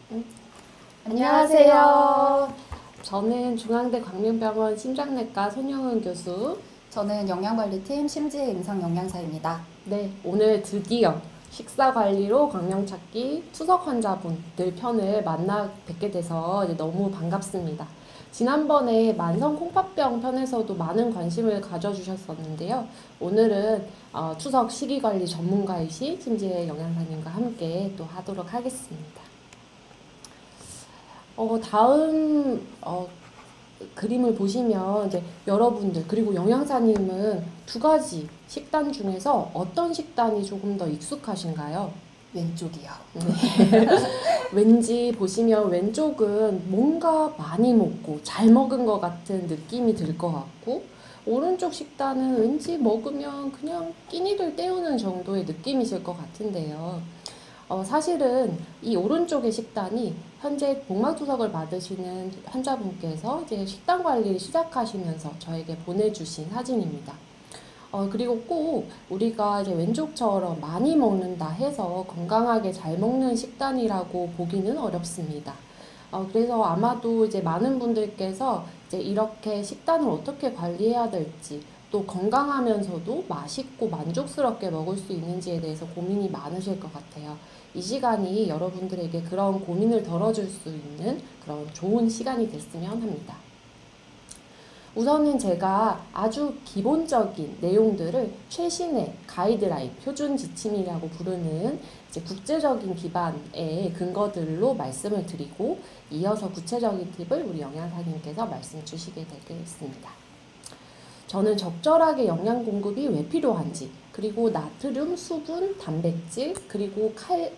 응? 안녕하세요. 저는 중앙대 광명병원 심장내과 손영은 교수. 저는 영양관리팀 심지혜 임상영양사입니다. 네, 오늘 드디어 식사관리로 광명찾기 투석 환자분들 편을 만나 뵙게 돼서 이제 너무 반갑습니다. 지난번에 만성 콩팥병 편에서도 많은 관심을 가져주셨었는데요. 오늘은 투석 식이관리 전문가이신 심지혜 영양사님과 함께 또 하도록 하겠습니다. 다음 그림을 보시면 이제 여러분들 그리고 영양사님은 두 가지 식단 중에서 어떤 식단이 조금 더 익숙하신가요? 왼쪽이요. 네. 왠지 보시면 왼쪽은 뭔가 많이 먹고 잘 먹은 것 같은 느낌이 들 것 같고, 오른쪽 식단은 왠지 먹으면 그냥 끼니를 때우는 정도의 느낌이실 것 같은데요. 사실은 이 오른쪽의 식단이 현재 복막투석을 받으시는 환자분께서 이제 식단 관리를 시작하시면서 저에게 보내주신 사진입니다. 그리고 꼭 우리가 이제 왼쪽처럼 많이 먹는다 해서 건강하게 잘 먹는 식단이라고 보기는 어렵습니다. 그래서 아마도 이제 많은 분들께서 이제 이렇게 식단을 어떻게 관리해야 될지, 또 건강하면서도 맛있고 만족스럽게 먹을 수 있는지에 대해서 고민이 많으실 것 같아요. 이 시간이 여러분들에게 그런 고민을 덜어줄 수 있는 그런 좋은 시간이 됐으면 합니다. 우선은 제가 아주 기본적인 내용들을 최신의 가이드라인, 표준 지침이라고 부르는 이제 국제적인 기반의 근거들로 말씀을 드리고, 이어서 구체적인 팁을 우리 영양사님께서 말씀 주시게 되겠습니다. 저는 적절하게 영양 공급이 왜 필요한지, 그리고 나트륨, 수분, 단백질, 그리고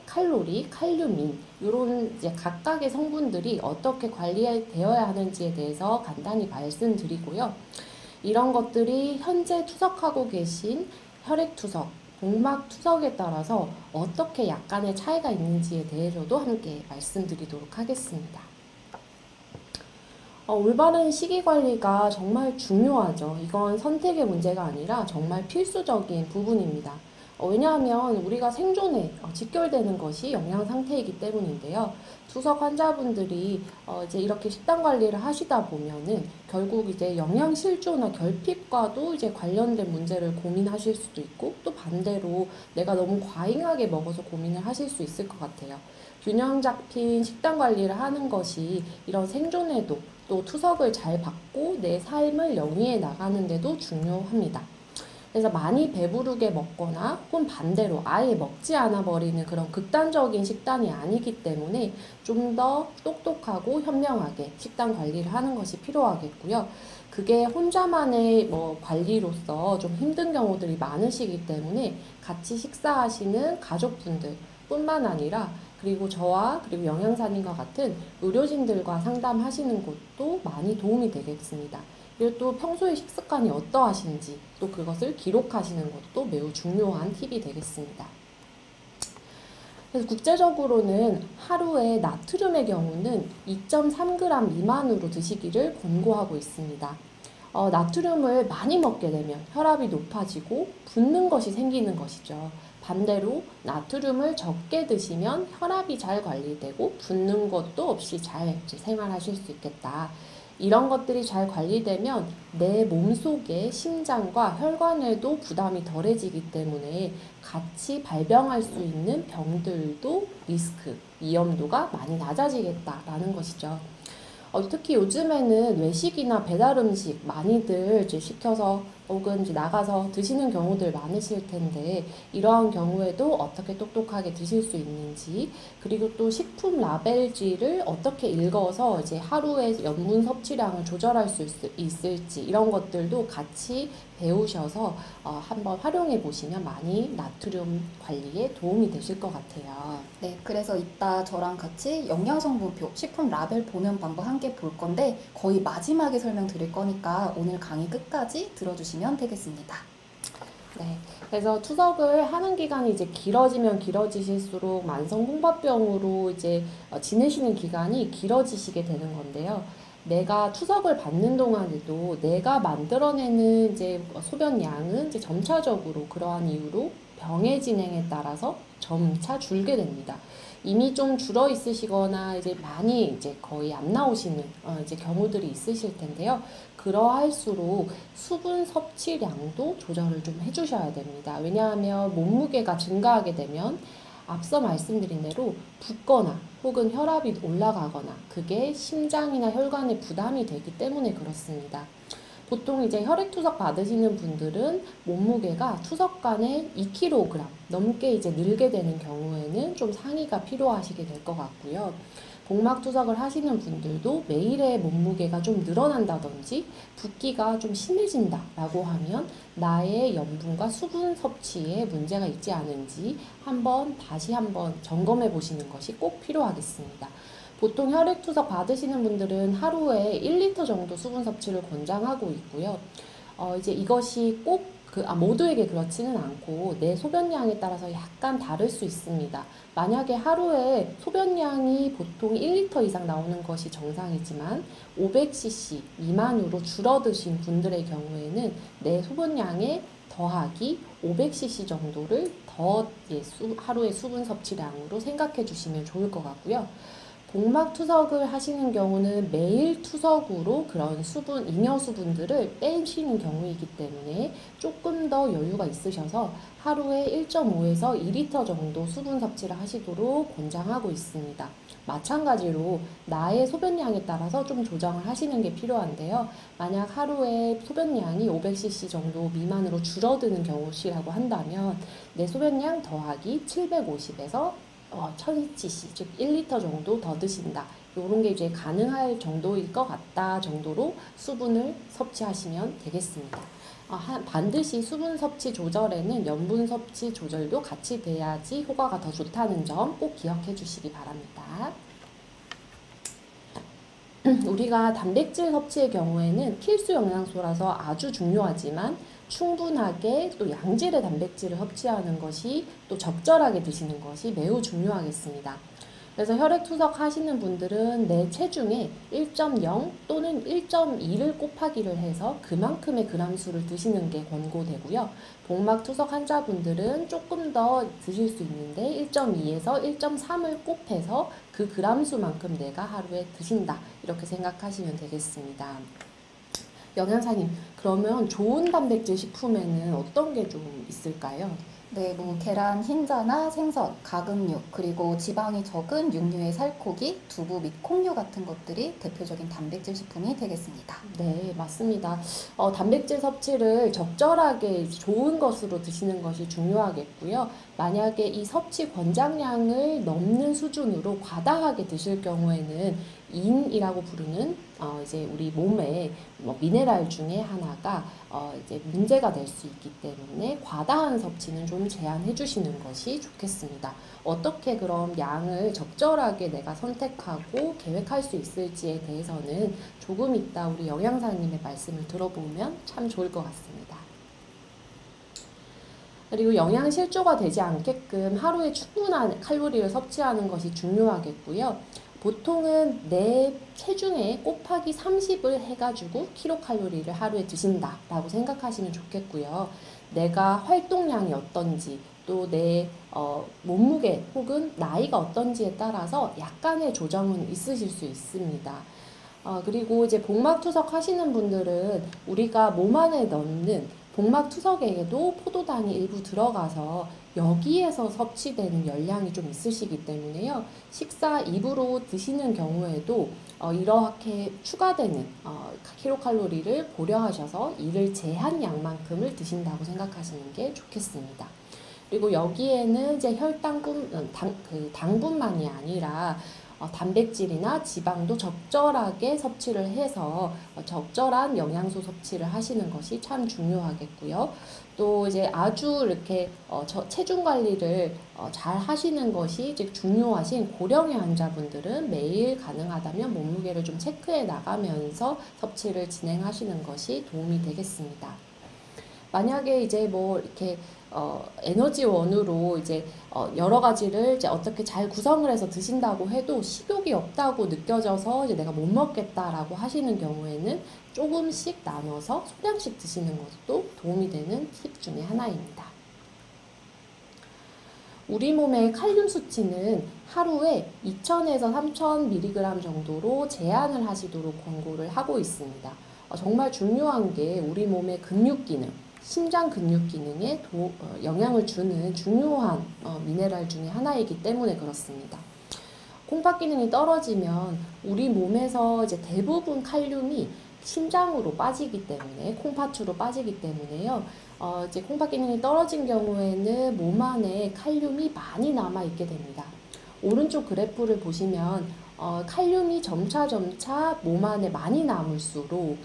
칼로리, 칼륨인 이런 이제 각각의 성분들이 어떻게 관리되어야 하는지에 대해서 간단히 말씀드리고요. 이런 것들이 현재 투석하고 계신 혈액투석, 복막투석에 따라서 어떻게 약간의 차이가 있는지에 대해서도 함께 말씀드리도록 하겠습니다. 올바른 식이 관리가 정말 중요하죠. 이건 선택의 문제가 아니라 정말 필수적인 부분입니다. 왜냐하면 우리가 생존에 직결되는 것이 영양 상태이기 때문인데요. 투석 환자분들이 이제 이렇게 식단 관리를 하시다 보면은 결국 이제 영양 실조나 결핍과도 이제 관련된 문제를 고민하실 수도 있고, 또 반대로 내가 너무 과잉하게 먹어서 고민을 하실 수 있을 것 같아요. 균형 잡힌 식단 관리를 하는 것이 이런 생존에도, 또 투석을 잘 받고 내 삶을 영위해 나가는데도 중요합니다. 그래서 많이 배부르게 먹거나 혹은 반대로 아예 먹지 않아 버리는 그런 극단적인 식단이 아니기 때문에 좀 더 똑똑하고 현명하게 식단 관리를 하는 것이 필요하겠고요. 그게 혼자만의 관리로서 좀 힘든 경우들이 많으시기 때문에 같이 식사하시는 가족분들 뿐만 아니라, 그리고 저와 그리고 영양사님과 같은 의료진들과 상담하시는 것도 많이 도움이 되겠습니다. 그리고 또 평소에 식습관이 어떠하신지 또 그것을 기록하시는 것도 매우 중요한 팁이 되겠습니다. 그래서 국제적으로는 하루에 나트륨의 경우는 2.3g 미만으로 드시기를 권고하고 있습니다. 나트륨을 많이 먹게 되면 혈압이 높아지고 붓는 것이 생기는 것이죠. 반대로 나트륨을 적게 드시면 혈압이 잘 관리되고 붓는 것도 없이 잘 생활하실 수 있겠다. 이런 것들이 잘 관리되면 내 몸속의 심장과 혈관에도 부담이 덜해지기 때문에 같이 발병할 수 있는 병들도 리스크, 위험도가 많이 낮아지겠다라는 것이죠. 특히 요즘에는 외식이나 배달 음식 많이들 이제 시켜서 혹은 이제 나가서 드시는 경우들 많으실 텐데, 이러한 경우에도 어떻게 똑똑하게 드실 수 있는지, 그리고 또 식품 라벨지를 어떻게 읽어서 이제 하루의 염분 섭취량을 조절할 수 있을지, 이런 것들도 같이 배우셔서 한번 활용해 보시면 많이 나트륨 관리에 도움이 되실 것 같아요. 네, 그래서 이따 저랑 같이 영양성분표, 식품 라벨 보는 방법 함께 볼 건데 거의 마지막에 설명드릴 거니까 오늘 강의 끝까지 들어주시면 되겠습니다. 네. 그래서 투석을 하는 기간이 이제 길어지면 길어지실수록 만성 홍밥병으로 이제 지내시는 기간이 길어지시게 되는 건데요. 내가 투석을 받는 동안에도 내가 만들어내는 이제 소변 양은 이제 점차적으로 그러한 이유로 병의 진행에 따라서 점차 줄게 됩니다. 이미 좀 줄어 있으시거나 이제 많이 이제 거의 안 나오시는 이제 경우들이 있으실 텐데요. 그러할수록 수분 섭취량도 조절을 좀 해주셔야 됩니다. 왜냐하면 몸무게가 증가하게 되면 앞서 말씀드린 대로 붓거나 혹은 혈압이 올라가거나 그게 심장이나 혈관에 부담이 되기 때문에 그렇습니다. 보통 이제 혈액투석 받으시는 분들은 몸무게가 투석간에 2kg 넘게 이제 늘게 되는 경우에는 좀 상의가 필요하시게 될 것 같고요. 복막투석을 하시는 분들도 매일의 몸무게가 좀 늘어난다든지 붓기가 좀 심해진다라고 하면 나의 염분과 수분 섭취에 문제가 있지 않은지 다시 한번 점검해 보시는 것이 꼭 필요하겠습니다. 보통 혈액투석 받으시는 분들은 하루에 1리터 정도 수분 섭취를 권장하고 있고요. 이제 이것이 꼭 모두에게 그렇지는 않고 내 소변량에 따라서 약간 다를 수 있습니다. 만약에 하루에 소변량이 보통 1리터 이상 나오는 것이 정상이지만 500cc 미만으로 줄어드신 분들의 경우에는 내 소변량에 더하기 500cc 정도를 하루의 수분 섭취량으로 생각해 주시면 좋을 것 같고요. 복막 투석을 하시는 경우는 매일 투석으로 그런 잉여 수분들을 빼시는 경우이기 때문에 조금 더 여유가 있으셔서 하루에 1.5에서 2리터 정도 수분 섭취를 하시도록 권장하고 있습니다. 마찬가지로 나의 소변량에 따라서 좀 조정을 하시는 게 필요한데요. 만약 하루에 소변량이 500cc 정도 미만으로 줄어드는 경우시라고 한다면 내 소변량 더하기 750에서 1000cc, 즉 1리터 정도 더 드신다. 이런 게 이제 가능할 정도일 것 같다 정도로 수분을 섭취하시면 되겠습니다. 반드시 수분 섭취 조절에는 염분 섭취 조절도 같이 돼야지 효과가 더 좋다는 점 꼭 기억해 주시기 바랍니다. 우리가 단백질 섭취의 경우에는 필수 영양소라서 아주 중요하지만 충분하게 또 양질의 단백질을 섭취하는 것이 또 적절하게 드시는 것이 매우 중요하겠습니다. 그래서 혈액투석 하시는 분들은 내 체중에 1.0 또는 1.2를 곱하기를 해서 그만큼의 그람수를 드시는 게 권고되고요. 복막투석 환자분들은 조금 더 드실 수 있는데 1.2에서 1.3을 곱해서 그 그람수만큼 내가 하루에 드신다. 이렇게 생각하시면 되겠습니다. 영양사님, 그러면 좋은 단백질 식품에는 어떤 게 좀 있을까요? 네, 계란, 흰자나 생선, 가금류, 그리고 지방이 적은 육류의 살코기, 두부 및 콩류 같은 것들이 대표적인 단백질 식품이 되겠습니다. 네, 맞습니다. 단백질 섭취를 적절하게 좋은 것으로 드시는 것이 중요하겠고요. 만약에 이 섭취 권장량을 넘는 수준으로 과다하게 드실 경우에는 인이라고 부르는 이제 우리 몸에 미네랄 중에 하나가 이제 문제가 될 수 있기 때문에 과다한 섭취는 좀 제한해 주시는 것이 좋겠습니다. 어떻게 그럼 양을 적절하게 내가 선택하고 계획할 수 있을지에 대해서는 조금 이따 우리 영양사님의 말씀을 들어보면 참 좋을 것 같습니다. 그리고 영양 실조가 되지 않게끔 하루에 충분한 칼로리를 섭취하는 것이 중요하겠고요. 보통은 내 체중에 곱하기 30을 해가지고 킬로칼로리를 하루에 드신다라고 생각하시면 좋겠고요. 내가 활동량이 어떤지 또 내 몸무게 혹은 나이가 어떤지에 따라서 약간의 조정은 있으실 수 있습니다. 그리고 이제 복막투석 하시는 분들은 우리가 몸 안에 넣는 복막투석에게도 포도당이 일부 들어가서 여기에서 섭취되는 열량이 좀 있으시기 때문에요. 식사 입으로 드시는 경우에도 이렇게 추가되는 킬로칼로리를 고려하셔서 이를 제한 양만큼을 드신다고 생각하시는 게 좋겠습니다. 그리고 여기에는 이제 당분만이 아니라 단백질이나 지방도 적절하게 섭취를 해서 적절한 영양소 섭취를 하시는 것이 참 중요하겠고요. 또 이제 아주 이렇게 체중 관리를 잘 하시는 것이 즉 중요하신 고령의 환자분들은 매일 가능하다면 몸무게를 좀 체크해 나가면서 섭취를 진행하시는 것이 도움이 되겠습니다. 만약에 이제 이렇게 에너지원으로 이제 여러 가지를 이제 어떻게 잘 구성을 해서 드신다고 해도 식욕이 없다고 느껴져서 이제 내가 못 먹겠다라고 하시는 경우에는 조금씩 나눠서 소량씩 드시는 것도 도움이 되는 팁 중에 하나입니다. 우리 몸의 칼륨 수치는 하루에 2000에서 3000mg 정도로 제한을 하시도록 권고를 하고 있습니다. 정말 중요한 게 우리 몸의 근육 기능, 심장 근육 기능에 영향을 주는 중요한 미네랄 중에 하나이기 때문에 그렇습니다. 콩팥 기능이 떨어지면 우리 몸에서 이제 대부분 칼륨이 심장으로 빠지기 때문에, 콩팥으로 빠지기 때문에요. 이제 콩팥 기능이 떨어진 경우에는 몸 안에 칼륨이 많이 남아 있게 됩니다. 오른쪽 그래프를 보시면 칼륨이 점차 몸 안에 많이 남을수록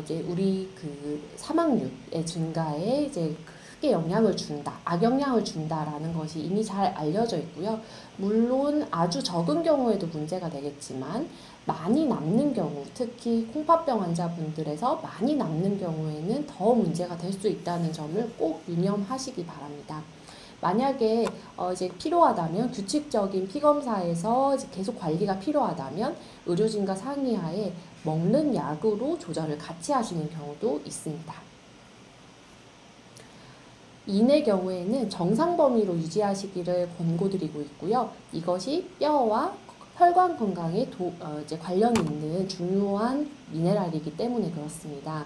이제 우리 그 사망률의 증가에 이제 크게 영향을 준다, 악영향을 준다라는 것이 이미 잘 알려져 있고요. 물론 아주 적은 경우에도 문제가 되겠지만 많이 남는 경우, 특히 콩팥병 환자분들에서 많이 남는 경우에는 더 문제가 될 수 있다는 점을 꼭 유념하시기 바랍니다. 만약에 이제 필요하다면, 규칙적인 피검사에서 이제 계속 관리가 필요하다면 의료진과 상의하에 먹는 약으로 조절을 같이 하시는 경우도 있습니다. 인의 경우에는 정상 범위로 유지하시기를 권고드리고 있고요. 이것이 뼈와 혈관 건강에 이제 관련이 있는 중요한 미네랄이기 때문에 그렇습니다.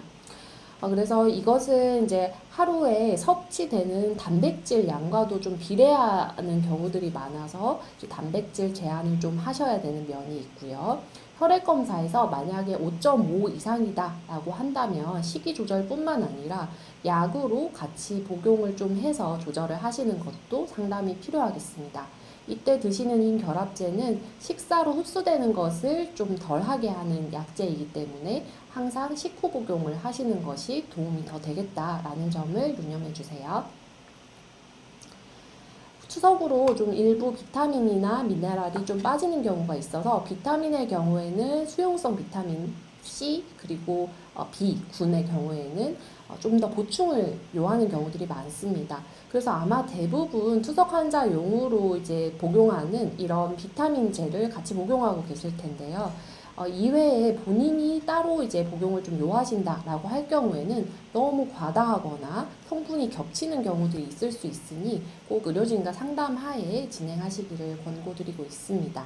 그래서 이것은 이제 하루에 섭취되는 단백질 양과도 좀 비례하는 경우들이 많아서 단백질 제한을 좀 하셔야 되는 면이 있고요. 혈액 검사에서 만약에 5.5 이상이다 라고 한다면 식이 조절뿐만 아니라 약으로 같이 복용을 좀 해서 조절을 하시는 것도 상당히 필요하겠습니다. 이때 드시는 흰결합제는 식사로 흡수되는 것을 좀 덜하게 하는 약제이기 때문에 항상 식후 복용을 하시는 것이 도움이 더 되겠다라는 점을 유념해 주세요. 추석으로 좀 일부 비타민이나 미네랄이 좀 빠지는 경우가 있어서 비타민의 경우에는 수용성 비타민 C 그리고 B군의 경우에는 좀 더 보충을 요하는 경우들이 많습니다. 그래서 아마 대부분 투석 환자용으로 이제 복용하는 이런 비타민제를 같이 복용하고 계실 텐데요. 이외에 본인이 따로 이제 복용을 좀 요하신다라고 할 경우에는 너무 과다하거나 성분이 겹치는 경우들이 있을 수 있으니 꼭 의료진과 상담하에 진행하시기를 권고드리고 있습니다.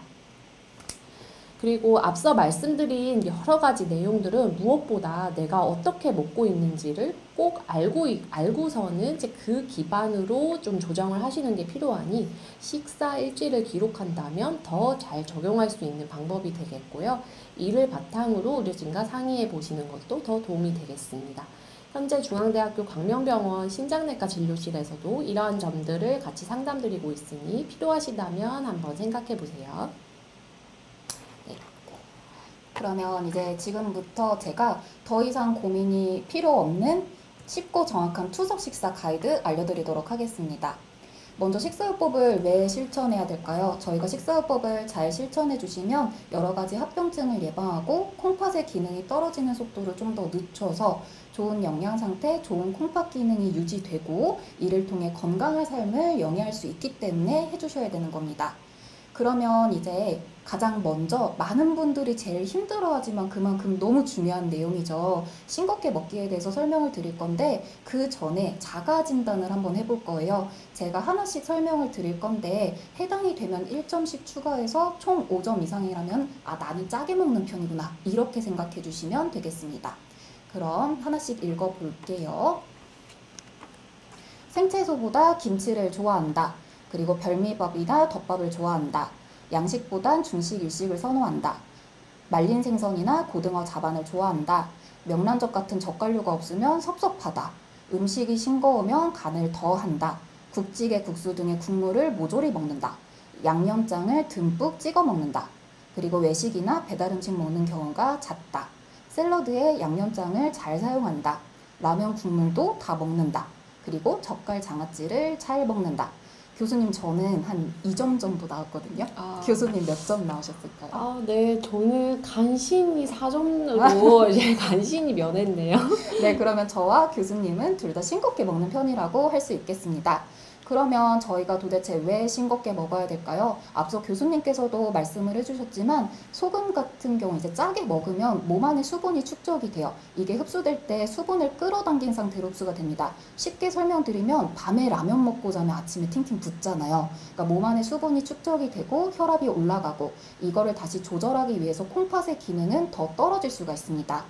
그리고 앞서 말씀드린 여러 가지 내용들은 무엇보다 내가 어떻게 먹고 있는지를 꼭 알고서는 이제 그 기반으로 좀 조정을 하시는 게 필요하니 식사 일지를 기록한다면 더 잘 적용할 수 있는 방법이 되겠고요. 이를 바탕으로 의료진과 상의해 보시는 것도 더 도움이 되겠습니다. 현재 중앙대학교 광명병원 신장내과 진료실에서도 이러한 점들을 같이 상담드리고 있으니 필요하시다면 한번 생각해 보세요. 그러면 이제 지금부터 제가 더 이상 고민이 필요 없는 쉽고 정확한 투석 식사 가이드 알려드리도록 하겠습니다. 먼저 식사요법을 왜 실천해야 될까요? 저희가 식사요법을 잘 실천해 주시면 여러 가지 합병증을 예방하고 콩팥의 기능이 떨어지는 속도를 좀 더 늦춰서 좋은 영양 상태, 좋은 콩팥 기능이 유지되고 이를 통해 건강한 삶을 영위할 수 있기 때문에 해주셔야 되는 겁니다. 그러면 이제 가장 먼저 많은 분들이 제일 힘들어하지만 그만큼 너무 중요한 내용이죠. 싱겁게 먹기에 대해서 설명을 드릴 건데 그 전에 자가 진단을 한번 해볼 거예요. 제가 하나씩 설명을 드릴 건데 해당이 되면 1점씩 추가해서 총 5점 이상이라면 나는 짜게 먹는 편이구나 이렇게 생각해 주시면 되겠습니다. 그럼 하나씩 읽어볼게요. 생채소보다 김치를 좋아한다. 그리고 별미밥이나 덮밥을 좋아한다. 양식보단 중식, 일식을 선호한다. 말린 생선이나 고등어, 자반을 좋아한다. 명란젓 같은 젓갈류가 없으면 섭섭하다. 음식이 싱거우면 간을 더 한다. 국찌개, 국수 등의 국물을 모조리 먹는다. 양념장을 듬뿍 찍어 먹는다. 그리고 외식이나 배달음식 먹는 경우가 잦다. 샐러드에 양념장을 잘 사용한다. 라면 국물도 다 먹는다. 그리고 젓갈 장아찌를 잘 먹는다. 교수님 저는 한 2점 정도 나왔거든요. 교수님 몇 점 나오셨을까요? 네, 저는 간신히 4점으로 이제 간신히 면했네요. 네, 그러면 저와 교수님은 둘 다 싱겁게 먹는 편이라고 할 수 있겠습니다. 그러면 저희가 도대체 왜 싱겁게 먹어야 될까요? 앞서 교수님께서도 말씀을 해주셨지만 소금 같은 경우 이제 짜게 먹으면 몸 안에 수분이 축적이 돼요. 이게 흡수될 때 수분을 끌어당긴 상태로 흡수가 됩니다. 쉽게 설명드리면 밤에 라면 먹고 자면 아침에 팅팅 붓잖아요. 그러니까 몸 안에 수분이 축적이 되고 혈압이 올라가고 이거를 다시 조절하기 위해서 콩팥의 기능은 더 떨어질 수가 있습니다.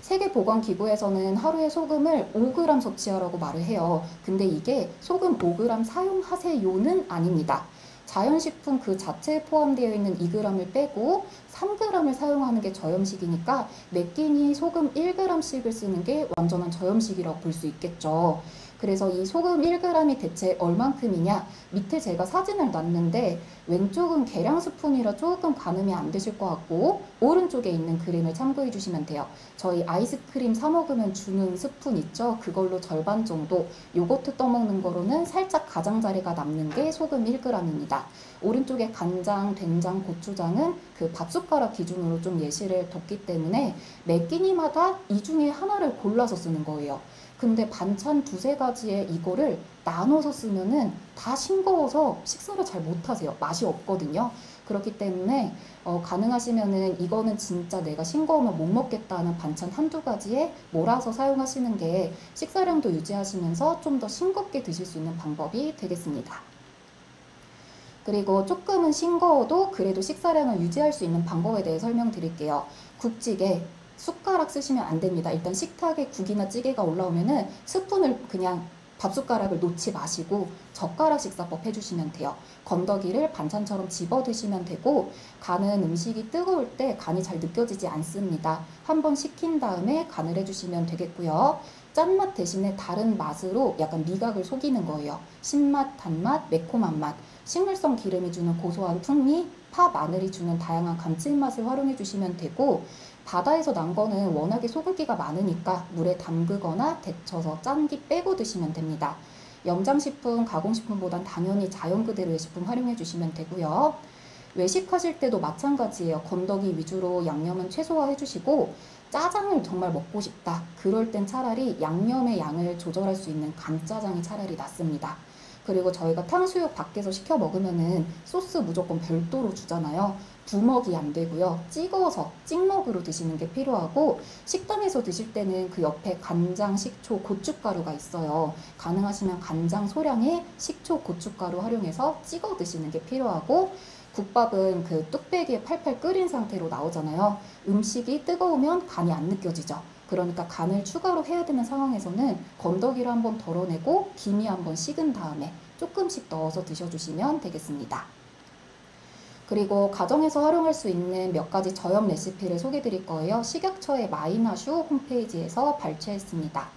세계보건기구에서는 하루에 소금을 5g 섭취하라고 말을 해요. 근데 이게 소금 5g 사용하세요는 아닙니다. 자연식품 그 자체에 포함되어 있는 2g을 빼고 3g을 사용하는 게 저염식이니까 매 끼니 소금 1g씩을 쓰는 게 완전한 저염식이라고 볼 수 있겠죠. 그래서 이 소금 1g이 대체 얼만큼이냐? 밑에 제가 사진을 놨는데 왼쪽은 계량 스푼이라 조금 가늠이 안 되실 것 같고 오른쪽에 있는 그림을 참고해 주시면 돼요. 저희 아이스크림 사 먹으면 주는 스푼 있죠? 그걸로 절반 정도, 요거트 떠먹는 거로는 살짝 가장자리가 남는 게 소금 1g입니다. 오른쪽에 간장, 된장, 고추장은 그 밥숟가락 기준으로 좀 예시를 뒀기 때문에 매 끼니마다 이 중에 하나를 골라서 쓰는 거예요. 근데 반찬 두세 가지에 이거를 나눠서 쓰면은 다 싱거워서 식사를 잘 못하세요. 맛이 없거든요. 그렇기 때문에 가능하시면은 이거는 진짜 내가 싱거우면 못 먹겠다는 반찬 한두 가지에 몰아서 사용하시는 게 식사량도 유지하시면서 좀 더 싱겁게 드실 수 있는 방법이 되겠습니다. 그리고 조금은 싱거워도 그래도 식사량을 유지할 수 있는 방법에 대해 설명드릴게요. 국찌개 숟가락 쓰시면 안 됩니다. 일단 식탁에 국이나 찌개가 올라오면은 스푼을 그냥 밥숟가락을 놓지 마시고 젓가락 식사법 해주시면 돼요. 건더기를 반찬처럼 집어 드시면 되고 간은 음식이 뜨거울 때 간이 잘 느껴지지 않습니다. 한번 식힌 다음에 간을 해주시면 되겠고요. 짠맛 대신에 다른 맛으로 약간 미각을 속이는 거예요. 신맛, 단맛, 매콤한 맛, 식물성 기름이 주는 고소한 풍미, 파, 마늘이 주는 다양한 감칠맛을 활용해 주시면 되고 바다에서 난 거는 워낙에 소금기가 많으니까 물에 담그거나 데쳐서 짠기 빼고 드시면 됩니다. 염장식품, 가공식품보단 당연히 자연 그대로의 식품 활용해 주시면 되고요. 외식하실 때도 마찬가지예요. 건더기 위주로 양념은 최소화해 주시고 짜장을 정말 먹고 싶다. 그럴 땐 차라리 양념의 양을 조절할 수 있는 간짜장이 차라리 낫습니다. 그리고 저희가 탕수육 밖에서 시켜 먹으면은 소스 무조건 별도로 주잖아요. 부먹이 안 되고요. 찍어서 찍먹으로 드시는 게 필요하고 식당에서 드실 때는 그 옆에 간장, 식초, 고춧가루가 있어요. 가능하시면 간장 소량의 식초, 고춧가루 활용해서 찍어 드시는 게 필요하고 국밥은 그 뚝배기에 팔팔 끓인 상태로 나오잖아요. 음식이 뜨거우면 간이 안 느껴지죠. 그러니까 간을 추가로 해야 되는 상황에서는 건더기를 한번 덜어내고 김이 한번 식은 다음에 조금씩 넣어서 드셔주시면 되겠습니다. 그리고 가정에서 활용할 수 있는 몇 가지 저염 레시피를 소개해 드릴 거예요. 식약처의 마이나슈 홈페이지에서 발췌했습니다.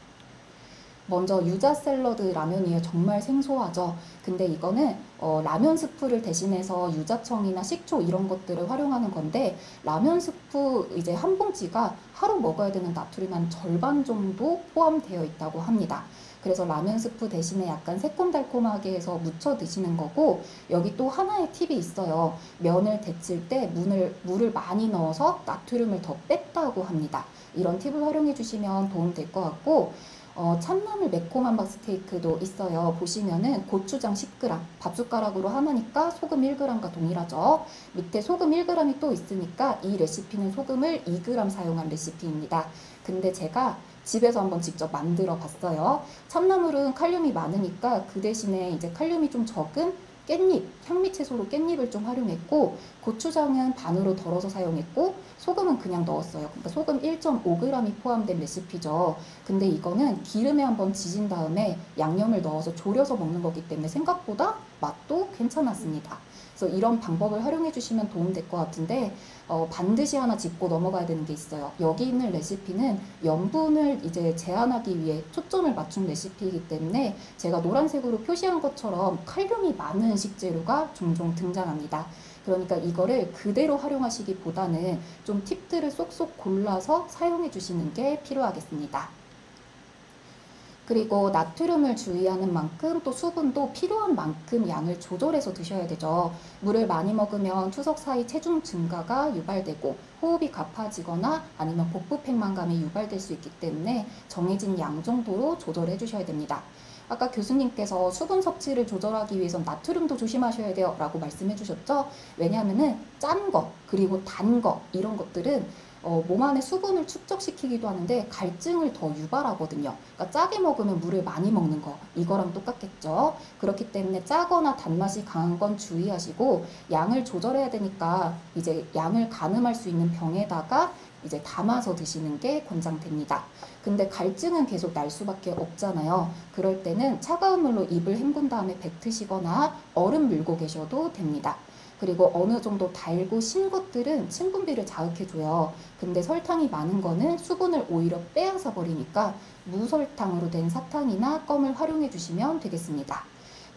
먼저 유자 샐러드 라면이에요. 정말 생소하죠. 근데 이거는 라면 스프를 대신해서 유자청이나 식초 이런 것들을 활용하는 건데 라면 스프 이제 한 봉지가 하루 먹어야 되는 나트륨 한 절반 정도 포함되어 있다고 합니다. 그래서 라면 스프 대신에 약간 새콤달콤하게 해서 무쳐 드시는 거고 여기 또 하나의 팁이 있어요. 면을 데칠 때 물을 많이 넣어서 나트륨을 더 뺐다고 합니다. 이런 팁을 활용해 주시면 도움 될 것 같고 참나물 매콤 함박 스테이크도 있어요. 보시면은 고추장 10g, 밥숟가락으로 하나니까 소금 1g과 동일하죠. 밑에 소금 1g이 또 있으니까 이 레시피는 소금을 2g 사용한 레시피입니다. 근데 제가 집에서 한번 직접 만들어 봤어요. 참나물은 칼륨이 많으니까 그 대신에 이제 칼륨이 좀 적은 깻잎, 향미채소로 깻잎을 좀 활용했고 고추장은 반으로 덜어서 사용했고 소금은 그냥 넣었어요. 그러니까 소금 1.5g이 포함된 레시피죠. 근데 이거는 기름에 한번 지진 다음에 양념을 넣어서 졸여서 먹는 거기 때문에 생각보다 맛도 괜찮았습니다. 그래서 이런 방법을 활용해 주시면 도움 될 것 같은데 반드시 하나 짚고 넘어가야 되는 게 있어요. 여기 있는 레시피는 염분을 이제 제한하기 위해 초점을 맞춘 레시피이기 때문에 제가 노란색으로 표시한 것처럼 칼륨이 많은 식재료가 종종 등장합니다. 그러니까 이거를 그대로 활용하시기보다는 좀 팁들을 쏙쏙 골라서 사용해 주시는 게 필요하겠습니다. 그리고 나트륨을 주의하는 만큼 또 수분도 필요한 만큼 양을 조절해서 드셔야 되죠. 물을 많이 먹으면 투석 사이 체중 증가가 유발되고 호흡이 가파지거나 아니면 복부 팽만감이 유발될 수 있기 때문에 정해진 양 정도로 조절해 주셔야 됩니다. 아까 교수님께서 수분 섭취를 조절하기 위해선 나트륨도 조심하셔야 돼요 라고 말씀해 주셨죠? 왜냐하면은 짠 거, 그리고 단 거, 이런 것들은 몸 안에 수분을 축적시키기도 하는데 갈증을 더 유발하거든요. 그러니까 짜게 먹으면 물을 많이 먹는 거, 이거랑 똑같겠죠. 그렇기 때문에 짜거나 단맛이 강한 건 주의하시고 양을 조절해야 되니까 이제 양을 가늠할 수 있는 병에다가 이제 담아서 드시는 게 권장됩니다. 근데 갈증은 계속 날 수밖에 없잖아요. 그럴 때는 차가운 물로 입을 헹군 다음에 뱉으시거나 얼음 물고 계셔도 됩니다. 그리고 어느 정도 달고 신 것들은 침분비를 자극해줘요. 근데 설탕이 많은 거는 수분을 오히려 빼앗아 버리니까 무설탕으로 된 사탕이나 껌을 활용해 주시면 되겠습니다.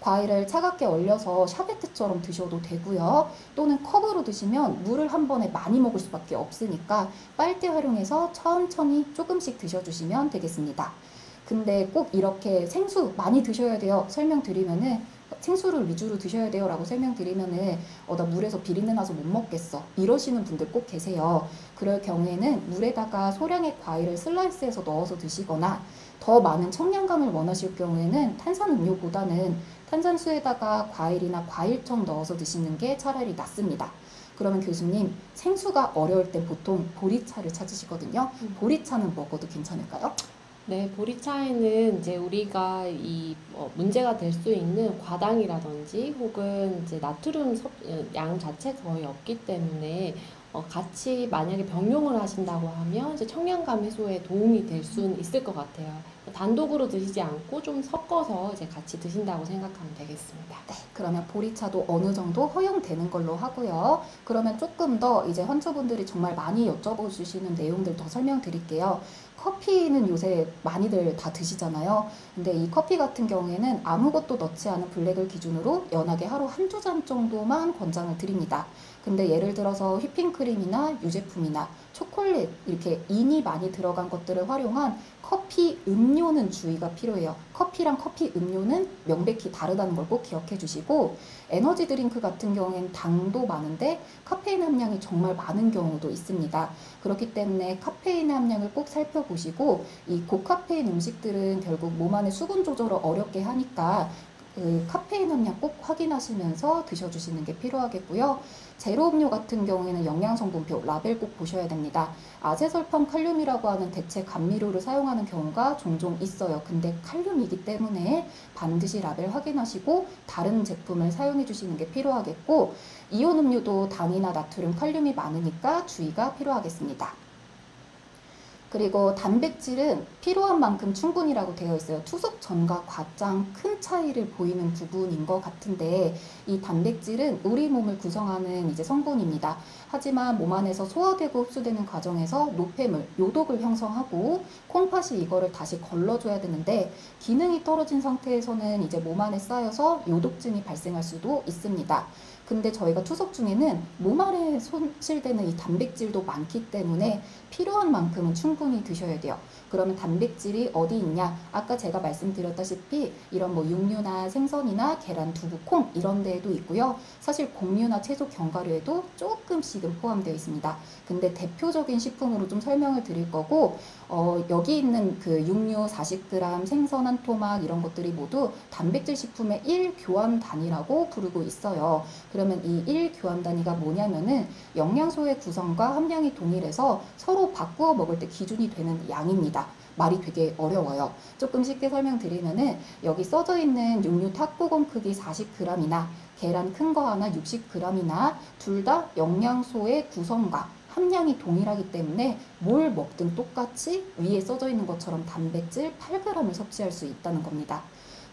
과일을 차갑게 얼려서 샤베트처럼 드셔도 되고요. 또는 컵으로 드시면 물을 한 번에 많이 먹을 수밖에 없으니까 빨대 활용해서 천천히 조금씩 드셔주시면 되겠습니다. 근데 꼭 이렇게 생수 많이 드셔야 돼요 설명드리면은, 생수를 위주로 드셔야 돼요 라고 설명드리면은 나 물에서 비린내 나서 못 먹겠어 이러시는 분들 꼭 계세요. 그럴 경우에는 물에다가 소량의 과일을 슬라이스해서 넣어서 드시거나, 더 많은 청량감을 원하실 경우에는 탄산음료보다는 탄산수에다가 과일이나 과일청 넣어서 드시는 게 차라리 낫습니다. 그러면 교수님, 생수가 어려울 때 보통 보리차를 찾으시거든요. 보리차는 먹어도 괜찮을까요? 네, 보리차에는 이제 우리가 문제가 될 수 있는 과당이라든지 혹은 이제 나트륨 양 자체가 거의 없기 때문에 같이 만약에 병용을 하신다고 하면 이제 청량감 해소에 도움이 될 수는 있을 것 같아요. 단독으로 드시지 않고 좀 섞어서 이제 같이 드신다고 생각하면 되겠습니다. 네, 그러면 보리차도 어느 정도 허용되는 걸로 하고요. 그러면 조금 더 이제 환자분들이 정말 많이 여쭤보 주시는 내용들 더 설명드릴게요. 커피는 요새 많이들 다 드시잖아요. 근데 이 커피 같은 경우에는 아무것도 넣지 않은 블랙을 기준으로 연하게 하루 한두 잔 정도만 권장을 드립니다. 근데 예를 들어서 휘핑크림이나 유제품이나 초콜릿, 이렇게 인이 많이 들어간 것들을 활용한 커피 음료는 주의가 필요해요. 커피랑 커피 음료는 명백히 다르다는 걸 꼭 기억해 주시고, 에너지 드링크 같은 경우에는 당도 많은데 카페인 함량이 정말 많은 경우도 있습니다. 그렇기 때문에 카페인 함량을 꼭 살펴보시고, 이 고카페인 음식들은 결국 몸 안에 수분 조절을 어렵게 하니까 그 카페인 함량 꼭 확인하시면서 드셔주시는 게 필요하겠고요. 제로 음료 같은 경우에는 영양성분표 라벨 꼭 보셔야 됩니다. 아세설팜 칼륨이라고 하는 대체 감미료를 사용하는 경우가 종종 있어요. 근데 칼륨이기 때문에 반드시 라벨 확인하시고 다른 제품을 사용해 주시는 게 필요하겠고, 이온 음료도 당이나 나트륨, 칼륨이 많으니까 주의가 필요하겠습니다. 그리고 단백질은 필요한 만큼 충분이라고 되어 있어요. 투석 전과 과장 큰 차이를 보이는 부분인 것 같은데, 이 단백질은 우리 몸을 구성하는 이제 성분입니다. 하지만 몸 안에서 소화되고 흡수되는 과정에서 노폐물, 요독을 형성하고 콩팥이 이거를 다시 걸러줘야 되는데, 기능이 떨어진 상태에서는 이제 몸 안에 쌓여서 요독증이 발생할 수도 있습니다. 근데 저희가 투석 중에는 몸 안에 손실되는 이 단백질도 많기 때문에 필요한 만큼은 충분히 드셔야 돼요. 그러면 단백질이 어디 있냐? 아까 제가 말씀드렸다시피 이런 뭐 육류나 생선이나 계란, 두부, 콩 이런 데에도 있고요. 사실 곡류나 채소, 견과류에도 조금씩은 포함되어 있습니다. 근데 대표적인 식품으로 좀 설명을 드릴 거고, 여기 있는 그 육류 40g, 생선 한 토막 이런 것들이 모두 단백질 식품의 1교환 단위라고 부르고 있어요. 그러면 이 1교환 단위가 뭐냐면은 영양소의 구성과 함량이 동일해서 서로 바꾸어 먹을 때 기준이 되는 양입니다. 말이 되게 어려워요. 조금 쉽게 설명드리면은 여기 써져 있는 육류 탁구공 크기 40g이나 계란 큰 거 하나 60g이나 둘 다 영양소의 구성과 함량이 동일하기 때문에 뭘 먹든 똑같이 위에 써져 있는 것처럼 단백질 8g을 섭취할 수 있다는 겁니다.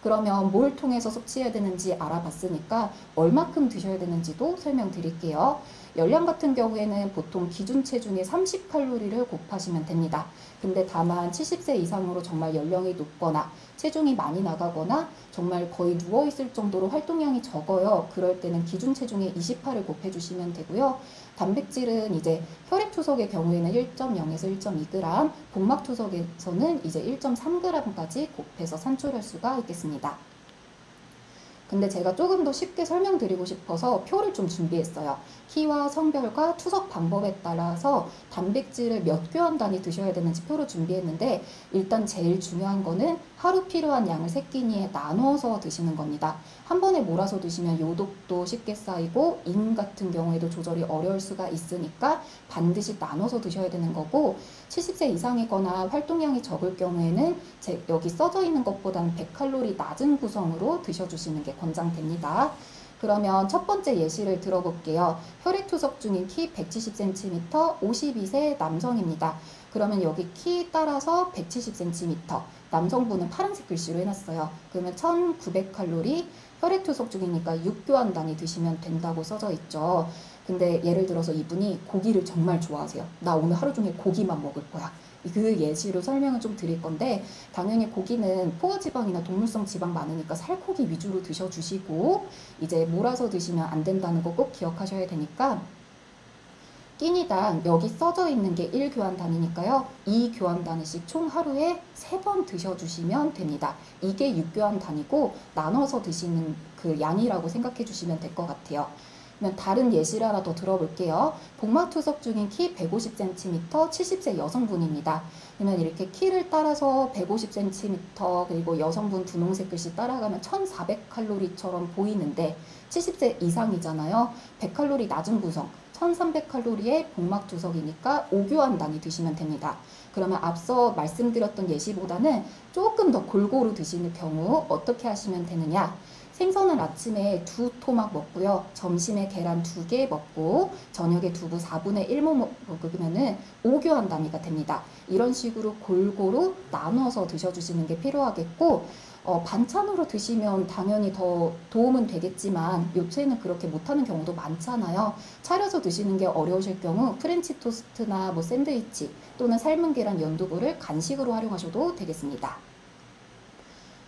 그러면 뭘 통해서 섭취해야 되는지 알아봤으니까 얼마큼 드셔야 되는지도 설명드릴게요. 열량 같은 경우에는 보통 기준 체중의 30칼로리를 곱하시면 됩니다. 근데 다만 70세 이상으로 정말 연령이 높거나 체중이 많이 나가거나 정말 거의 누워있을 정도로 활동량이 적어요. 그럴 때는 기준 체중의 28을 곱해주시면 되고요. 단백질은 이제 혈액투석의 경우에는 1.0에서 1.2g, 복막투석에서는 이제 1.3g까지 곱해서 산출할 수가 있겠습니다. 근데 제가 조금 더 쉽게 설명드리고 싶어서 표를 좀 준비했어요. 키와 성별과 투석 방법에 따라서 단백질을 몇 교환 단위 드셔야 되는지 표를 준비했는데, 일단 제일 중요한 거는 하루 필요한 양을 3끼니에 나눠서 드시는 겁니다. 한 번에 몰아서 드시면 요독도 쉽게 쌓이고 인 같은 경우에도 조절이 어려울 수가 있으니까 반드시 나눠서 드셔야 되는 거고, 70세 이상이거나 활동량이 적을 경우에는 여기 써져 있는 것보다는 100칼로리 낮은 구성으로 드셔주시는 게 권장됩니다. 그러면 첫 번째 예시를 들어볼게요. 혈액투석 중인 키 170cm, 52세 남성입니다. 그러면 여기 키 따라서 170cm, 남성분은 파란색 글씨로 해놨어요. 그러면 1900칼로리, 혈액투석 중이니까 6교환 단위 드시면 된다고 써져 있죠. 근데 예를 들어서 이분이 고기를 정말 좋아하세요. 나 오늘 하루 종일 고기만 먹을 거야. 그 예시로 설명을 좀 드릴 건데, 당연히 고기는 포화지방이나 동물성 지방 많으니까 살코기 위주로 드셔주시고, 이제 몰아서 드시면 안 된다는 거 꼭 기억하셔야 되니까, 끼니당 여기 써져 있는 게 1교환 단위니까요. 2교환 단위씩 총 하루에 3번 드셔주시면 됩니다. 이게 6교환 단위고 나눠서 드시는 그 양이라고 생각해 주시면 될 것 같아요. 그러면 다른 예시를 하나 더 들어볼게요. 복막투석 중인 키 150cm, 70세 여성분입니다. 그러면 이렇게 키를 따라서 150cm 그리고 여성분 분홍색 글씨 따라가면 1400칼로리처럼 보이는데 70세 이상이잖아요. 100칼로리 낮은 구성, 1300칼로리의 복막투석이니까 5교환 단위 드시면 됩니다. 그러면 앞서 말씀드렸던 예시보다는 조금 더 골고루 드시는 경우 어떻게 하시면 되느냐? 생선은 아침에 2토막 먹고요. 점심에 계란 2개 먹고 저녁에 두부 4분의 1 먹으면 5교환 단위가 됩니다. 이런 식으로 골고루 나눠서 드셔주시는 게 필요하겠고, 반찬으로 드시면 당연히 더 도움은 되겠지만 요새는 그렇게 못하는 경우도 많잖아요. 차려서 드시는 게 어려우실 경우 프렌치 토스트나 뭐 샌드위치 또는 삶은 계란 연두부를 간식으로 활용하셔도 되겠습니다.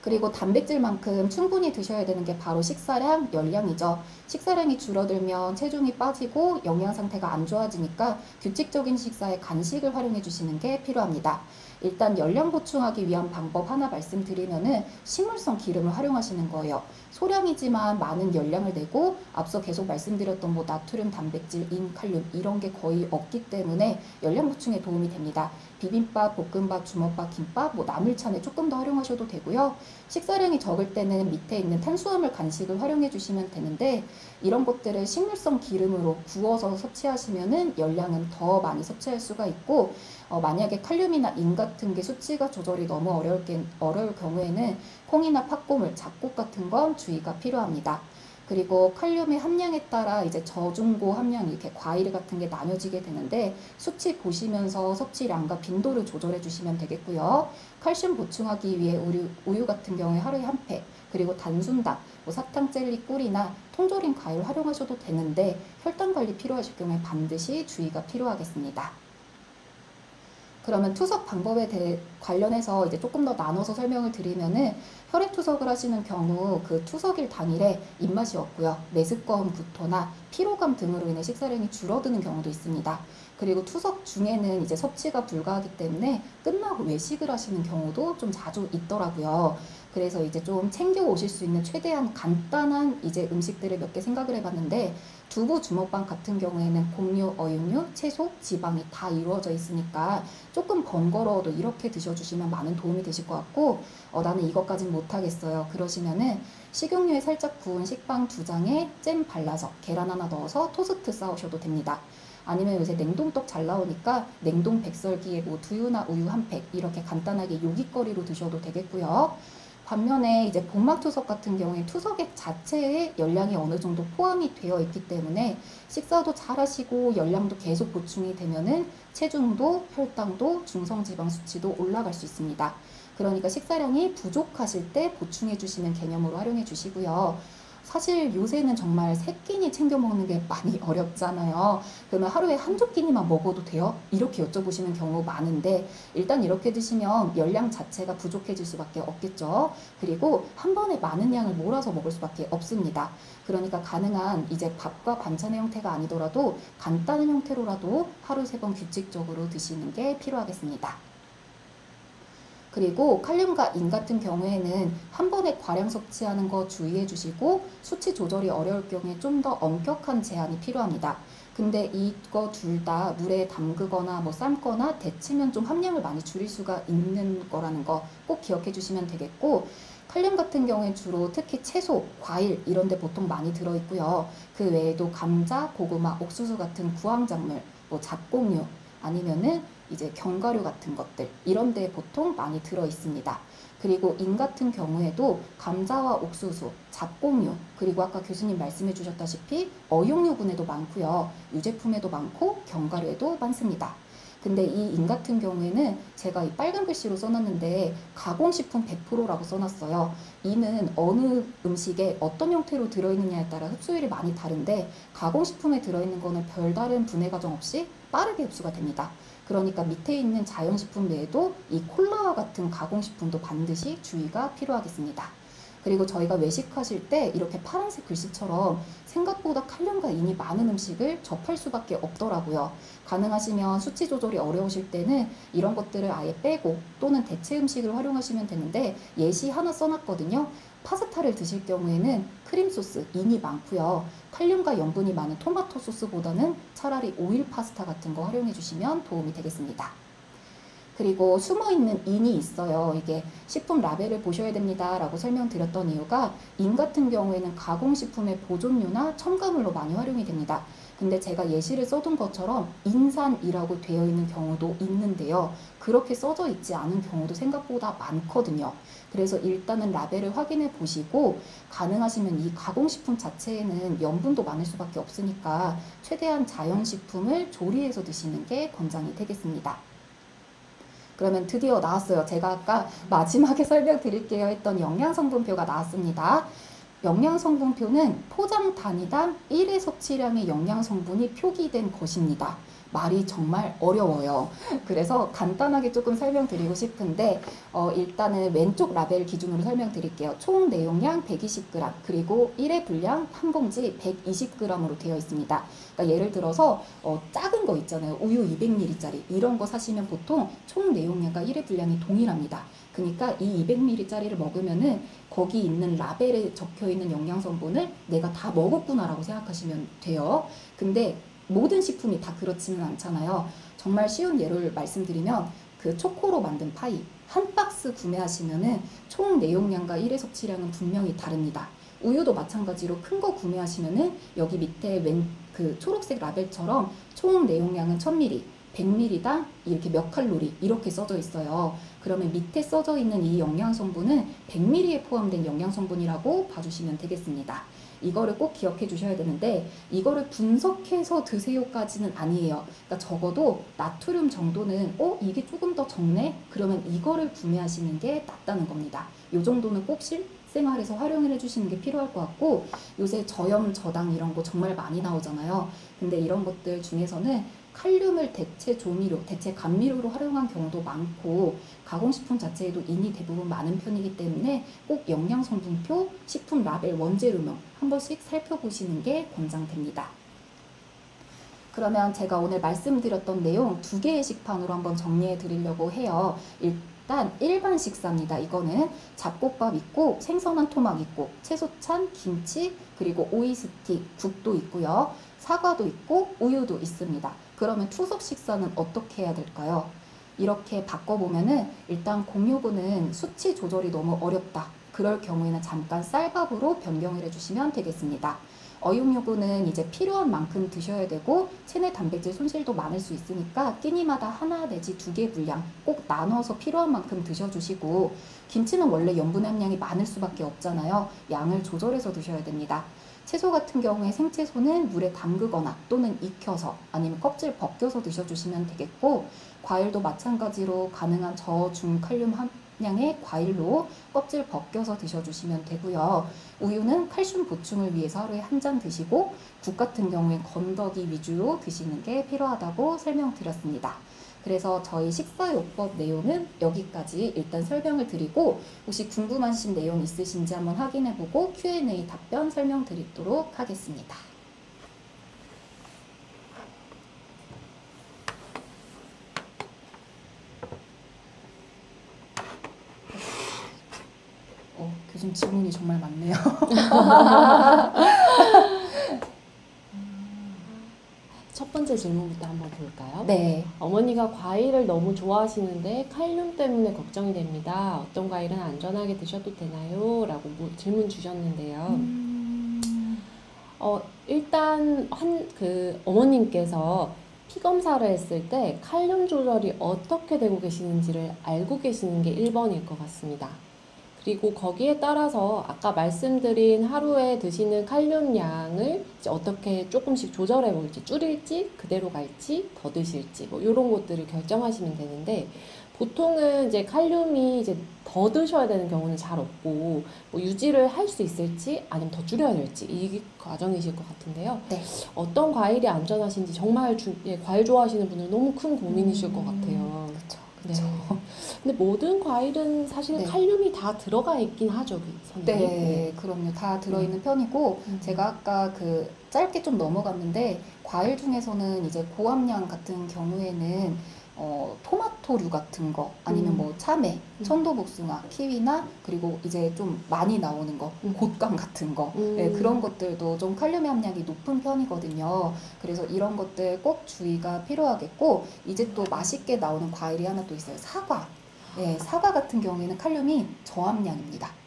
그리고 단백질만큼 충분히 드셔야 되는 게 바로 식사량, 열량이죠. 식사량이 줄어들면 체중이 빠지고 영양 상태가 안 좋아지니까 규칙적인 식사에 간식을 활용해 주시는 게 필요합니다. 일단 열량 보충하기 위한 방법 하나 말씀드리면은 식물성 기름을 활용하시는 거예요. 소량이지만 많은 열량을 내고 앞서 계속 말씀드렸던 뭐 나트륨, 단백질, 인, 칼륨 이런 게 거의 없기 때문에 열량 보충에 도움이 됩니다. 비빔밥, 볶음밥, 주먹밥, 김밥, 뭐 나물찬에 조금 더 활용하셔도 되고요. 식사량이 적을 때는 밑에 있는 탄수화물 간식을 활용해 주시면 되는데, 이런 것들을 식물성 기름으로 구워서 섭취하시면은 열량은 더 많이 섭취할 수가 있고, 만약에 칼륨이나 인 같은 게 수치가 조절이 너무 어려울 경우에는 콩이나 팥고물, 잡곡 같은 건 주의가 필요합니다. 그리고 칼륨의 함량에 따라 이제 저중고 함량 이렇게 과일 같은 게 나눠지게 되는데, 수치 보시면서 섭취량과 빈도를 조절해 주시면 되겠고요. 칼슘 보충하기 위해 우유 같은 경우에 하루에 한 팩, 그리고 단순당, 뭐 사탕 젤리 꿀이나 통조림 과일 활용하셔도 되는데, 혈당 관리 필요하실 경우에 반드시 주의가 필요하겠습니다. 그러면 투석 방법에 대해 관련해서 이제 조금 더 나눠서 설명을 드리면은, 혈액 투석을 하시는 경우 그 투석일 당일에 입맛이 없고요. 메스꺼움, 구토나 피로감 등으로 인해 식사량이 줄어드는 경우도 있습니다. 그리고 투석 중에는 이제 섭취가 불가하기 때문에 끝나고 외식을 하시는 경우도 좀 자주 있더라고요. 그래서 이제 좀 챙겨 오실 수 있는 최대한 간단한 이제 음식들을 몇 개 생각을 해봤는데, 두부 주먹밥 같은 경우에는 곡류, 어육류, 채소, 지방이 다 이루어져 있으니까 조금 번거로워도 이렇게 드셔주시면 많은 도움이 되실 것 같고, 나는 이것까진 못하겠어요 그러시면은 식용유에 살짝 구운 식빵 2장에 잼 발라서 계란 하나 넣어서 토스트 싸우셔도 됩니다. 아니면 요새 냉동떡 잘 나오니까 냉동 백설기에 뭐 두유나 우유 한 팩 이렇게 간단하게 요깃거리로 드셔도 되겠고요. 반면에 이제 복막투석 같은 경우에 투석액 자체에 열량이 어느 정도 포함이 되어 있기 때문에 식사도 잘 하시고 열량도 계속 보충이 되면은 체중도, 혈당도, 중성지방 수치도 올라갈 수 있습니다. 그러니까 식사량이 부족하실 때 보충해 주시는 개념으로 활용해 주시고요. 사실 요새는 정말 3끼니 챙겨 먹는 게 많이 어렵잖아요. 그러면 하루에 한두 끼니만 먹어도 돼요? 이렇게 여쭤보시는 경우 많은데, 일단 이렇게 드시면 열량 자체가 부족해질 수밖에 없겠죠. 그리고 한 번에 많은 양을 몰아서 먹을 수밖에 없습니다. 그러니까 가능한 이제 밥과 반찬의 형태가 아니더라도 간단한 형태로라도 하루 3번 규칙적으로 드시는 게 필요하겠습니다. 그리고 칼륨과 인 같은 경우에는 한 번에 과량 섭취하는 거 주의해 주시고 수치 조절이 어려울 경우에 좀 더 엄격한 제한이 필요합니다. 근데 이거 둘 다 물에 담그거나 뭐 삶거나 데치면 좀 함량을 많이 줄일 수가 있는 거라는 거 꼭 기억해 주시면 되겠고, 칼륨 같은 경우에 주로 특히 채소, 과일 이런 데 보통 많이 들어있고요. 그 외에도 감자, 고구마, 옥수수 같은 구황작물, 뭐 잡곡류 아니면은 이제 견과류 같은 것들 이런 데 보통 많이 들어있습니다. 그리고 인 같은 경우에도 감자와 옥수수, 잡곡류, 그리고 아까 교수님 말씀해 주셨다시피 어육류분에도 많고요. 유제품에도 많고 견과류에도 많습니다. 근데 이 인 같은 경우에는 제가 이 빨간 글씨로 써놨는데 가공식품 100%라고 써놨어요. 이는 어느 음식에 어떤 형태로 들어있느냐에 따라 흡수율이 많이 다른데 가공식품에 들어있는 거는 별다른 분해 과정 없이 빠르게 흡수가 됩니다. 그러니까 밑에 있는 자연식품 외에도 이 콜라와 같은 가공식품도 반드시 주의가 필요하겠습니다. 그리고 저희가 외식하실 때 이렇게 파란색 글씨처럼 생각보다 칼륨과 인이 많은 음식을 접할 수밖에 없더라고요. 가능하시면 수치 조절이 어려우실 때는 이런 것들을 아예 빼고 또는 대체 음식을 활용하시면 되는데, 예시 하나 써놨거든요. 파스타를 드실 경우에는 크림 소스, 인이 많고요. 칼륨과 염분이 많은 토마토 소스보다는 차라리 오일 파스타 같은 거 활용해 주시면 도움이 되겠습니다. 그리고 숨어있는 인이 있어요. 이게 식품 라벨을 보셔야 됩니다 라고 설명드렸던 이유가, 인 같은 경우에는 가공식품의 보존료나 첨가물로 많이 활용이 됩니다. 근데 제가 예시를 써둔 것처럼 인산이라고 되어 있는 경우도 있는데요. 그렇게 써져 있지 않은 경우도 생각보다 많거든요. 그래서 일단은 라벨을 확인해 보시고, 가능하시면 이 가공식품 자체에는 염분도 많을 수밖에 없으니까 최대한 자연식품을 조리해서 드시는 게 권장이 되겠습니다. 그러면 드디어 나왔어요. 제가 아까 마지막에 설명드릴게요 했던 영양성분표가 나왔습니다. 영양성분표는 포장 단위당 1회 섭취량의 영양성분이 표기된 것입니다. 말이 정말 어려워요. 그래서 간단하게 조금 설명드리고 싶은데, 일단은 왼쪽 라벨 기준으로 설명드릴게요. 총 내용량 120g, 그리고 1회 분량 한 봉지 120g으로 되어 있습니다. 그러니까 예를 들어서 작은 거 있잖아요. 우유 200ml짜리 이런 거 사시면 보통 총 내용량과 1회 분량이 동일합니다. 그러니까 이 200ml짜리를 먹으면은 거기 있는 라벨에 적혀 있는 영양성분을 내가 다 먹었구나라고 생각하시면 돼요. 근데 모든 식품이 다 그렇지는 않잖아요. 정말 쉬운 예를 말씀드리면 그 초코로 만든 파이 한 박스 구매하시면은 총 내용량과 1회 섭취량은 분명히 다릅니다. 우유도 마찬가지로 큰 거 구매하시면은 여기 밑에 그 초록색 라벨처럼 총 내용량은 1000ml, 100ml당 이렇게 몇 칼로리 이렇게 써져 있어요. 그러면 밑에 써져 있는 이 영양성분은 100ml에 포함된 영양성분이라고 봐주시면 되겠습니다. 이거를 꼭 기억해 주셔야 되는데, 이거를 분석해서 드세요까지는 아니에요. 그러니까 적어도 나트륨 정도는 이게 조금 더 적네? 그러면 이거를 구매하시는 게 낫다는 겁니다. 이 정도는 꼭 실생활에서 활용을 해주시는 게 필요할 것 같고, 요새 저염, 저당 이런 거 정말 많이 나오잖아요. 근데 이런 것들 중에서는 칼륨을 대체 조미료, 대체 감미료로 활용한 경우도 많고, 가공식품 자체에도 인이 대부분 많은 편이기 때문에 꼭 영양성분표, 식품 라벨, 원재료명 한 번씩 살펴보시는 게 권장됩니다. 그러면 제가 오늘 말씀드렸던 내용 2개의 식판으로 한번 정리해 드리려고 해요. 일단 일반 식사입니다. 이거는 잡곡밥 있고 생선한 토막 있고 채소찬 김치, 그리고 오이 스틱, 국도 있고요. 사과도 있고 우유도 있습니다. 그러면 투석 식사는 어떻게 해야 될까요? 이렇게 바꿔보면은, 일단 공유분은 수치 조절이 너무 어렵다. 그럴 경우에는 잠깐 쌀밥으로 변경을 해주시면 되겠습니다. 어육류분은 이제 필요한 만큼 드셔야 되고 체내 단백질 손실도 많을 수 있으니까 끼니마다 하나 내지 2개 분량 꼭 나눠서 필요한 만큼 드셔주시고, 김치는 원래 염분 함량이 많을 수밖에 없잖아요. 양을 조절해서 드셔야 됩니다. 채소 같은 경우에 생채소는 물에 담그거나 또는 익혀서 아니면 껍질 벗겨서 드셔주시면 되겠고, 과일도 마찬가지로 가능한 저중 칼륨 함량의 과일로 껍질 벗겨서 드셔주시면 되고요. 우유는 칼슘 보충을 위해서 하루에 한 잔 드시고, 국 같은 경우엔 건더기 위주로 드시는 게 필요하다고 설명드렸습니다. 그래서 저희 식사요법 내용은 여기까지 일단 설명을 드리고, 혹시 궁금하신 내용 있으신지 한번 확인해보고 Q&A 답변 설명드리도록 하겠습니다. 요즘 질문이 정말 많네요. 첫 번째 질문부터 한번 볼까요? 네. 어머니가 과일을 너무 좋아하시는데 칼륨 때문에 걱정이 됩니다. 어떤 과일은 안전하게 드셔도 되나요? 라고 질문 주셨는데요. 일단 어머님께서 피 검사를 했을 때 칼륨 조절이 어떻게 되고 계시는지를 알고 계시는 게 1번일 것 같습니다. 그리고 거기에 따라서 아까 말씀드린 하루에 드시는 칼륨 양을 이제 어떻게 조금씩 조절해 볼지, 줄일지, 그대로 갈지, 더 드실지, 뭐 이런 것들을 결정하시면 되는데, 보통은 이제 칼륨이 이제 더 드셔야 되는 경우는 잘 없고, 뭐 유지를 할 수 있을지, 아니면 더 줄여야 될지, 이 과정이실 것 같은데요. 네. 어떤 과일이 안전하신지 정말 과일 좋아하시는 분은 너무 큰 고민이실 것 같아요. 그렇죠. 네. 근데 모든 과일은 사실 네. 칼륨이 다 들어가 있긴 하죠, 선생님. 네, 그럼요. 다 들어있는 편이고, 제가 아까 그 짧게 좀 넘어갔는데, 과일 중에서는 이제 고함량 같은 경우에는 토마토류 같은 거, 아니면 뭐 참외, 천도복숭아, 키위나, 그리고 이제 좀 많이 나오는 거, 곶감 같은 거, 네, 그런 것들도 좀 칼륨 함량이 높은 편이거든요. 그래서 이런 것들 꼭 주의가 필요하겠고, 이제 또 맛있게 나오는 과일이 하나 또 있어요. 사과. 네, 사과 같은 경우에는 칼륨이 저함량입니다.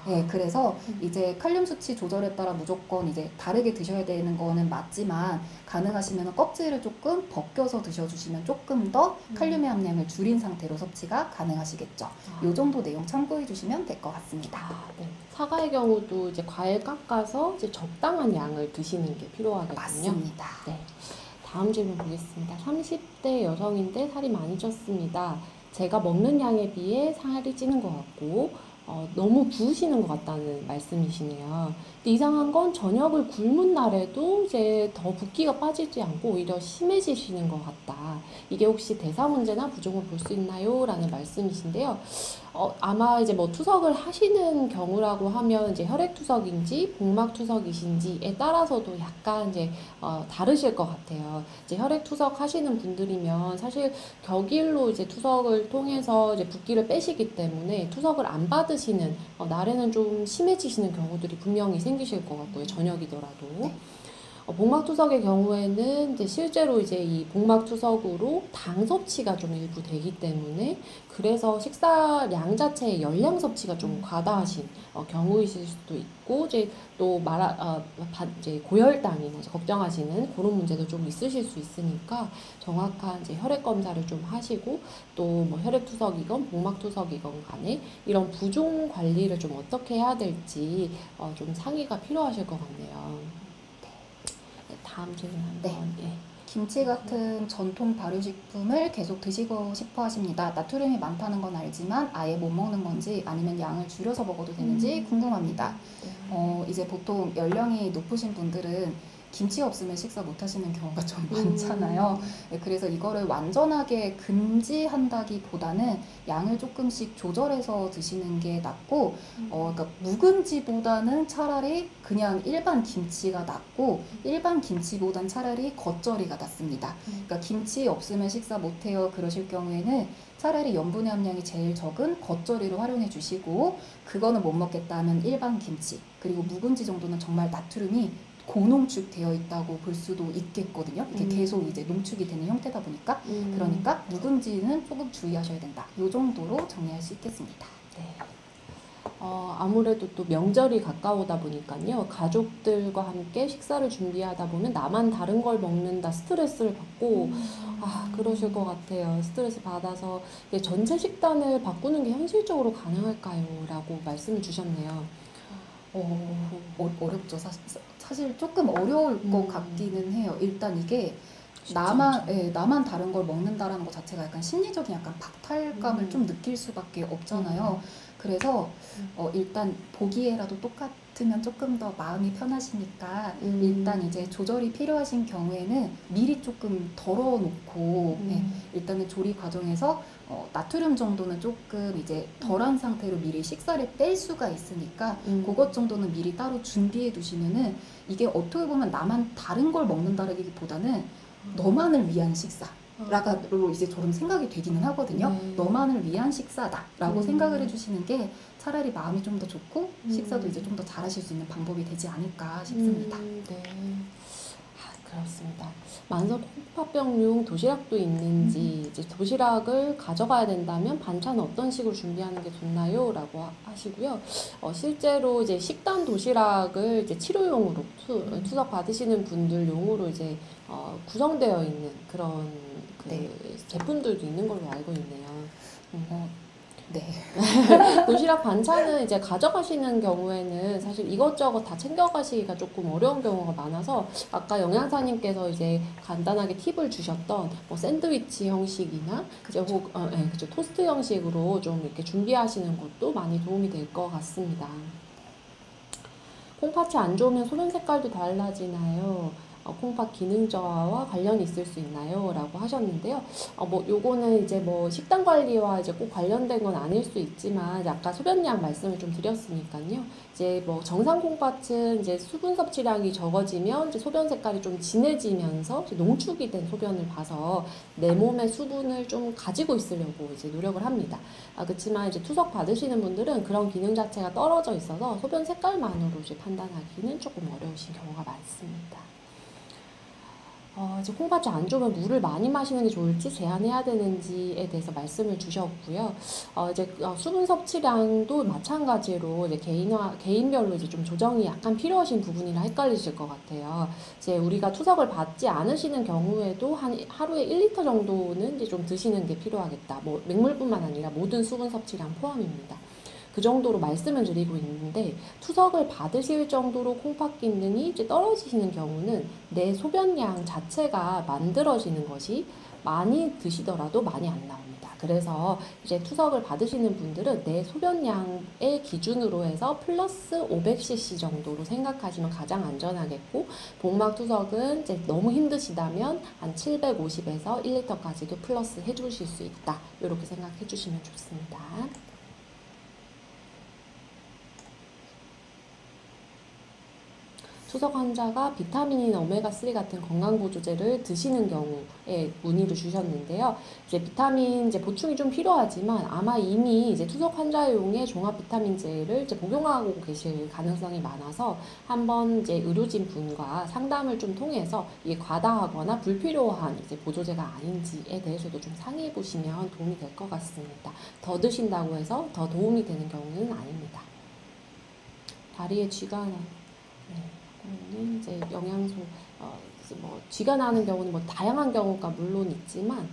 네, 그래서 이제 칼륨 수치 조절에 따라 무조건 이제 다르게 드셔야 되는 거는 맞지만, 가능하시면 껍질을 조금 벗겨서 드셔주시면 조금 더 칼륨의 함량을 줄인 상태로 섭취가 가능하시겠죠. 이 정도 내용 참고해 주시면 될 것 같습니다. 네. 사과의 경우도 이제 과일 깎아서 이제 적당한 양을 드시는 게 필요하거든요. 맞습니다. 네. 다음 질문 보겠습니다. 30대 여성인데 살이 많이 쪘습니다. 제가 먹는 양에 비해 살이 찌는 것 같고 너무 부으시는 것 같다는 말씀이시네요. 근데 이상한 건 저녁을 굶은 날에도 이제 더 붓기가 빠지지 않고 오히려 심해지시는 것 같다. 이게 혹시 대사 문제나 부종을 볼 수 있나요? 라는 말씀이신데요. 아마 이제 뭐 투석을 하시는 경우라고 하면 이제 혈액투석인지 복막투석이신지에 따라서도 약간 이제 다르실 것 같아요. 이제 혈액투석 하시는 분들이면 사실 격일로 이제 투석을 통해서 이제 붓기를 빼시기 때문에 투석을 안 받으시는 날에는 좀 심해지시는 경우들이 분명히 생기실 것 같고요. 저녁이더라도. 복막투석의 경우에는 이제 실제로 이제 이 복막투석으로 당 섭취가 좀 일부 되기 때문에 그래서 식사량 자체의 열량 섭취가 좀 과다하신 경우이실 수도 있고 이제 또 이제 고혈당이나 이제 걱정하시는 그런 문제도 좀 있으실 수 있으니까 정확한 이제 혈액 검사를 좀 하시고 또 뭐 혈액투석이건 복막투석이건 간에 이런 부종 관리를 좀 어떻게 해야 될지 좀 상의가 필요하실 것 같네요. 다음 질문 한번. 네. 김치 같은 전통 발효식품을 계속 드시고 싶어 하십니다. 나트륨이 많다는 건 알지만 아예 못 먹는 건지 아니면 양을 줄여서 먹어도 되는지 궁금합니다. 이제 보통 연령이 높으신 분들은 김치 없으면 식사 못 하시는 경우가 좀 많잖아요. 네, 그래서 이거를 완전하게 금지한다기보다는 양을 조금씩 조절해서 드시는 게 낫고, 그러니까 묵은지보다는 차라리 그냥 일반 김치가 낫고, 일반 김치보단 차라리 겉절이가 낫습니다. 그러니까 김치 없으면 식사 못 해요 그러실 경우에는 차라리 염분의 함량이 제일 적은 겉절이를 활용해 주시고, 그거는 못 먹겠다 하면 일반 김치, 그리고 묵은지 정도는 정말 나트륨이 고농축되어 있다고 볼 수도 있겠거든요. 이게 계속 이제 농축이 되는 형태다 보니까. 그러니까 묵은지는 조금 주의하셔야 된다. 이 정도로 정리할 수 있겠습니다. 네. 아무래도 또 명절이 가까우다 보니까요. 가족들과 함께 식사를 준비하다 보면 나만 다른 걸 먹는다 스트레스를 받고 그러실 것 같아요. 스트레스 받아서 전체 식단을 바꾸는 게 현실적으로 가능할까요? 라고 말씀을 주셨네요. 어렵죠. 사실 조금 어려울 것 같기는 해요. 일단 이게 나만 다른 걸 먹는다라는 것 자체가 약간 심리적인 약간 박탈감을 좀 느낄 수밖에 없잖아요. 그래서 일단 보기에라도 똑같으면 조금 더 마음이 편하시니까 일단 이제 조절이 필요하신 경우에는 미리 조금 덜어놓고 일단은 조리 과정에서 나트륨 정도는 조금 이제 덜한 상태로 미리 식사를 뺄 수가 있으니까 그것 정도는 미리 따로 준비해 두시면은 이게 어떻게 보면 나만 다른 걸 먹는다라기보다는 너만을 위한 식사. 라고 이제 저는 생각이 되기는 하거든요. 네. 너만을 위한 식사다라고 음. 생각을 해주시는 게 차라리 마음이 좀 더 좋고 식사도 이제 좀 더 잘하실 수 있는 방법이 되지 않을까 싶습니다. 네. 그렇습니다. 만성 콩팥병용 도시락도 있는지, 이제 도시락을 가져가야 된다면 반찬은 어떤 식으로 준비하는 게 좋나요? 라고 하시고요. 실제로 이제 식단 도시락을 이제 치료용으로 투석 받으시는 분들 용으로 이제 구성되어 있는 그런 네. 제품들도 있는 걸로 알고 있네요. 네. 도시락 반찬은 이제 가져가시는 경우에는 사실 이것저것 다 챙겨가시기가 조금 어려운 경우가 많아서 아까 영양사님께서 이제 간단하게 팁을 주셨던 뭐 샌드위치 형식이나 이제 그쵸, 토스트 형식으로 좀 이렇게 준비하시는 것도 많이 도움이 될 것 같습니다. 콩팥이 안 좋으면 소변 색깔도 달라지나요? 콩팥 기능 저하와 관련이 있을 수 있나요? 라고 하셨는데요. 뭐 요거는 이제 뭐 식단 관리와 이제 꼭 관련된 건 아닐 수 있지만 아까 소변량 말씀을 좀 드렸으니까요. 이제 뭐 정상 콩팥은 이제 수분 섭취량이 적어지면 이제 소변 색깔이 좀 진해지면서 이제 농축이 된 소변을 봐서 내 몸의 수분을 좀 가지고 있으려고 이제 노력을 합니다. 그렇지만 이제 투석 받으시는 분들은 그런 기능 자체가 떨어져 있어서 소변 색깔만으로 이제 판단하기는 조금 어려우신 경우가 많습니다. 이제 콩팥이 안 좋으면 물을 많이 마시는 게 좋을지 제한해야 되는지에 대해서 말씀을 주셨고요. 이제 수분 섭취량도 마찬가지로 이제 개인별로 이제 좀 조정이 약간 필요하신 부분이라 헷갈리실 것 같아요. 이제 우리가 투석을 받지 않으시는 경우에도 하루에 1리터 정도는 이제 좀 드시는 게 필요하겠다. 뭐 맹물뿐만 아니라 모든 수분 섭취량 포함입니다. 그 정도로 말씀을 드리고 있는데 투석을 받으실 정도로 콩팥 기능이 이제 떨어지시는 경우는 내 소변량 자체가 만들어지는 것이 많이 드시더라도 많이 안 나옵니다. 그래서 이제 투석을 받으시는 분들은 내 소변량의 기준으로 해서 플러스 500cc 정도로 생각하시면 가장 안전하겠고, 복막 투석은 이제 너무 힘드시다면 한 750에서 1리터까지도 플러스 해주실 수 있다. 이렇게 생각해 주시면 좋습니다. 투석 환자가 비타민이나 오메가3 같은 건강보조제를 드시는 경우에 문의를 주셨는데요. 이제 비타민 이제 보충이 좀 필요하지만 아마 이미 이제 투석 환자용의 종합 비타민제를 이제 복용하고 계실 가능성이 많아서 한번 이제 의료진 분과 상담을 좀 통해서 이게 과다하거나 불필요한 이제 보조제가 아닌지에 대해서도 좀 상의해 보시면 도움이 될 것 같습니다. 더 드신다고 해서 더 도움이 되는 경우는 아닙니다. 다리에 쥐가 이제 영양소 뭐 쥐가 나는 경우는 뭐 다양한 경우가 물론 있지만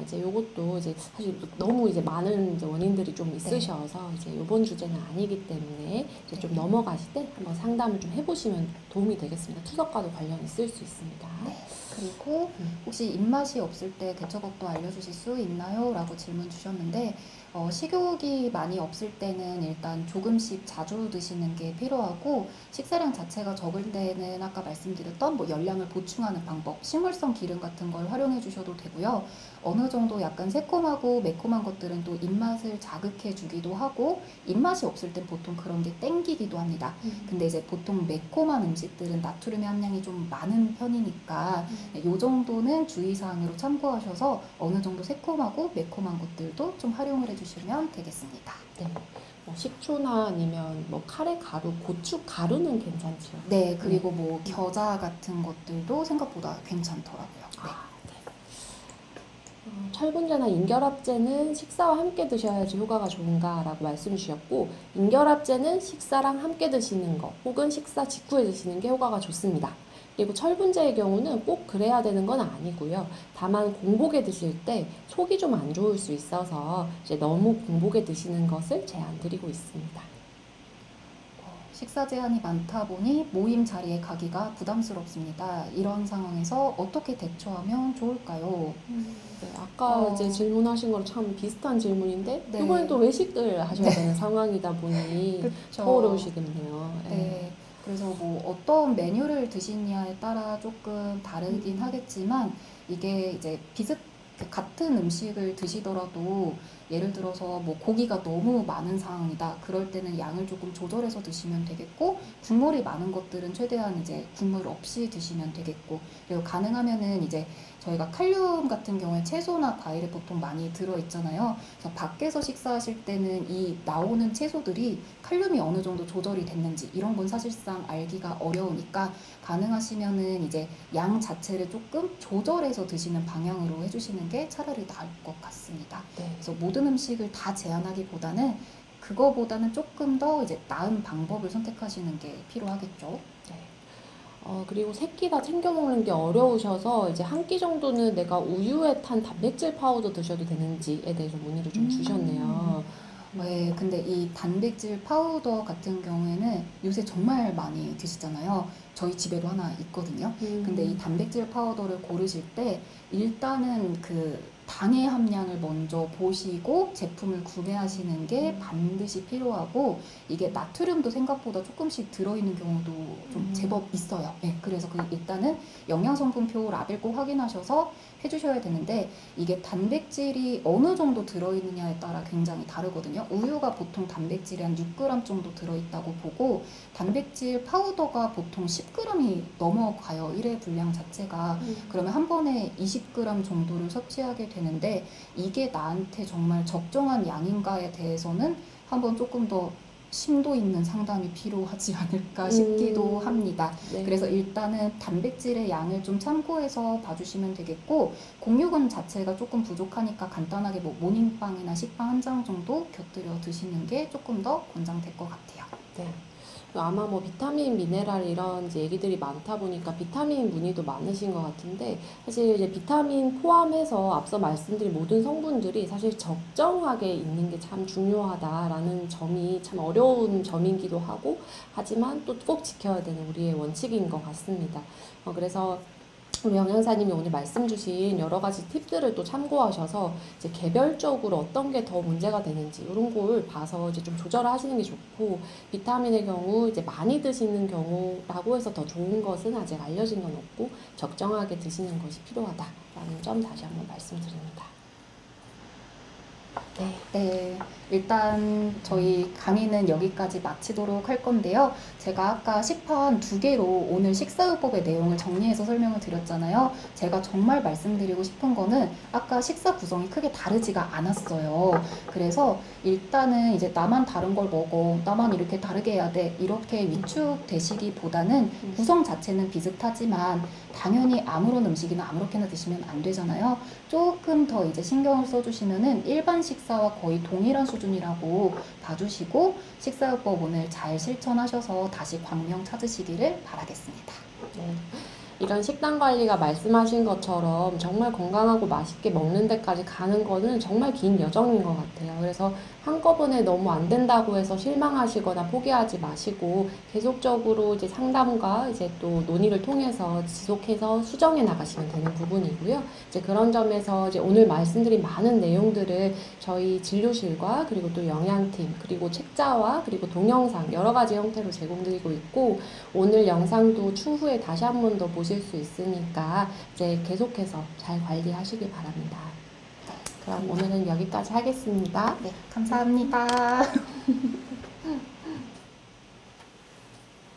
이제 요것도 이제 사실 너무 이제 많은 이제 원인들이 좀 있으셔서 이제 요번 주제는 아니기 때문에 이제 좀 넘어가실 때 한번 상담을 좀 해보시면 도움이 되겠습니다. 투석과도 관련이 있을 수 있습니다. 네. 그리고 혹시 입맛이 없을 때 대처법도 알려주실 수 있나요? 라고 질문 주셨는데 식욕이 많이 없을 때는 일단 조금씩 자주 드시는 게 필요하고, 식사량 자체가 적을 때는 아까 말씀드렸던 뭐 열량을 보충하는 방법, 식물성 기름 같은 걸 활용해 주셔도 되고요. 어느 정도 약간 새콤하고 매콤한 것들은 또 입맛을 자극해 주기도 하고, 입맛이 없을 땐 보통 그런 게 땡기기도 합니다. 근데 이제 보통 매콤한 음식들은 나트륨의 함량이 좀 많은 편이니까 요 정도는 주의사항으로 참고하셔서 어느 정도 새콤하고 매콤한 것들도 좀 활용을 해주시면 되겠습니다. 네. 뭐 식초나 아니면 뭐 카레 가루, 고추 가루는 괜찮죠. 네, 그리고 뭐 겨자 같은 것들도 생각보다 괜찮더라고요. 네. 철분제나 인결합제는 식사와 함께 드셔야지 효과가 좋은가라고 말씀 주셨고, 인결합제는 식사랑 함께 드시는 거 혹은 식사 직후에 드시는 게 효과가 좋습니다. 그리고 철분제의 경우는 꼭 그래야 되는 건 아니고요. 다만 공복에 드실 때 속이 좀 안 좋을 수 있어서 이제 너무 공복에 드시는 것을 제안드리고 있습니다. 식사 제한이 많다 보니 모임 자리에 가기가 부담스럽습니다. 이런 상황에서 어떻게 대처하면 좋을까요? 네, 아까 이제 질문하신 거랑 참 비슷한 질문인데 네. 이번엔 또 외식을 하셔야 되는 상황이다 보니 그쵸. 더 어려우시겠네요. 네. 그래서 뭐 어떤 메뉴를 드시냐에 따라 조금 다르긴 하겠지만, 이게 이제 같은 음식을 드시더라도 예를 들어서 뭐 고기가 너무 많은 상황이다. 그럴 때는 양을 조금 조절해서 드시면 되겠고, 국물이 많은 것들은 최대한 이제 국물 없이 드시면 되겠고, 그리고 가능하면은 이제 저희가 칼륨 같은 경우에 채소나 과일에 보통 많이 들어있잖아요. 그래서 밖에서 식사하실 때는 이 나오는 채소들이 칼륨이 어느 정도 조절이 됐는지 이런 건 사실상 알기가 어려우니까 가능하시면은 이제 양 자체를 조금 조절해서 드시는 방향으로 해주시는 게 차라리 나을 것 같습니다. 네. 그래서 모든 음식을 다 제한하기보다는 그거보다는 조금 더 이제 나은 방법을 선택하시는 게 필요하겠죠. 네. 그리고 세 끼 다 챙겨 먹는 게 어려우셔서 이제 한 끼 정도는 내가 우유에 탄 단백질 파우더 드셔도 되는지에 대해서 문의를 좀 주셨네요. 네, 근데 이 단백질 파우더 같은 경우에는 요새 정말 많이 드시잖아요. 저희 집에도 하나 있거든요. 근데 이 단백질 파우더를 고르실 때 일단은 그 당의 함량을 먼저 보시고 제품을 구매하시는 게 반드시 필요하고 이게 나트륨도 생각보다 조금씩 들어있는 경우도 좀 제법 있어요. 네, 그래서 그 일단은 영양성분표 라벨 꼭 확인하셔서 해주셔야 되는데 이게 단백질이 어느 정도 들어있느냐에 따라 굉장히 다르거든요. 우유가 보통 단백질이 한 6g 정도 들어있다고 보고 단백질 파우더가 보통 10g이 넘어가요. 1회 분량 자체가. 그러면 한 번에 20g 정도를 섭취하게 되는데 이게 나한테 정말 적정한 양인가에 대해서는 한번 조금 더 심도 있는 상담이 필요하지 않을까 싶기도 합니다. 네. 그래서 일단은 단백질의 양을 좀 참고해서 봐주시면 되겠고 공유근 자체가 조금 부족하니까 간단하게 뭐 모닝빵이나 식빵 한 장 정도 곁들여 드시는 게 조금 더 권장될 것 같아요. 네. 아마 뭐 비타민, 미네랄 이런 이제 얘기들이 많다 보니까 비타민 문의도 많으신 것 같은데 사실 이제 비타민 포함해서 앞서 말씀드린 모든 성분들이 사실 적정하게 있는 게 참 중요하다라는 점이 참 어려운 점이기도 하고 하지만 또 꼭 지켜야 되는 우리의 원칙인 것 같습니다. 그래서 우리 영양사님이 오늘 말씀 주신 여러 가지 팁들을 또 참고하셔서 이제 개별적으로 어떤 게 더 문제가 되는지 이런 걸 봐서 이제 좀 조절을 하시는 게 좋고 비타민의 경우 이제 많이 드시는 경우라고 해서 더 좋은 것은 아직 알려진 건 없고 적정하게 드시는 것이 필요하다라는 점 다시 한번 말씀드립니다. 네, 일단 저희 강의는 여기까지 마치도록 할 건데요. 제가 아까 식판 2개로 오늘 식사요법의 내용을 정리해서 설명을 드렸잖아요. 제가 정말 말씀드리고 싶은 거는 아까 식사 구성이 크게 다르지가 않았어요. 그래서 일단은 이제 나만 다른 걸 먹어, 나만 이렇게 다르게 해야 돼, 이렇게 위축되시기보다는 구성 자체는 비슷하지만 당연히 아무런 음식이나 아무렇게나 드시면 안 되잖아요. 조금 더 이제 신경을 써주시면은 일반 식사와 거의 동일한 수준이라고 봐주시고 식사요법 오늘 잘 실천하셔서 다시 광명 찾으시기를 바라겠습니다. 네. 이런 식단 관리가 말씀하신 것처럼 정말 건강하고 맛있게 먹는 데까지 가는 거는 정말 긴 여정인 것 같아요. 그래서 한꺼번에 너무 안 된다고 해서 실망하시거나 포기하지 마시고 계속적으로 이제 상담과 이제 또 논의를 통해서 지속해서 수정해 나가시면 되는 부분이고요. 이제 그런 점에서 이제 오늘 말씀드린 많은 내용들을 저희 진료실과 그리고 또 영양팀 그리고 책자와 그리고 동영상 여러 가지 형태로 제공드리고 있고 오늘 영상도 추후에 다시 한 번 더 보실 수 있으니까 이제 계속해서 잘 관리하시길 바랍니다. 그럼 오늘은 여기까지 하겠습니다. 네, 감사합니다.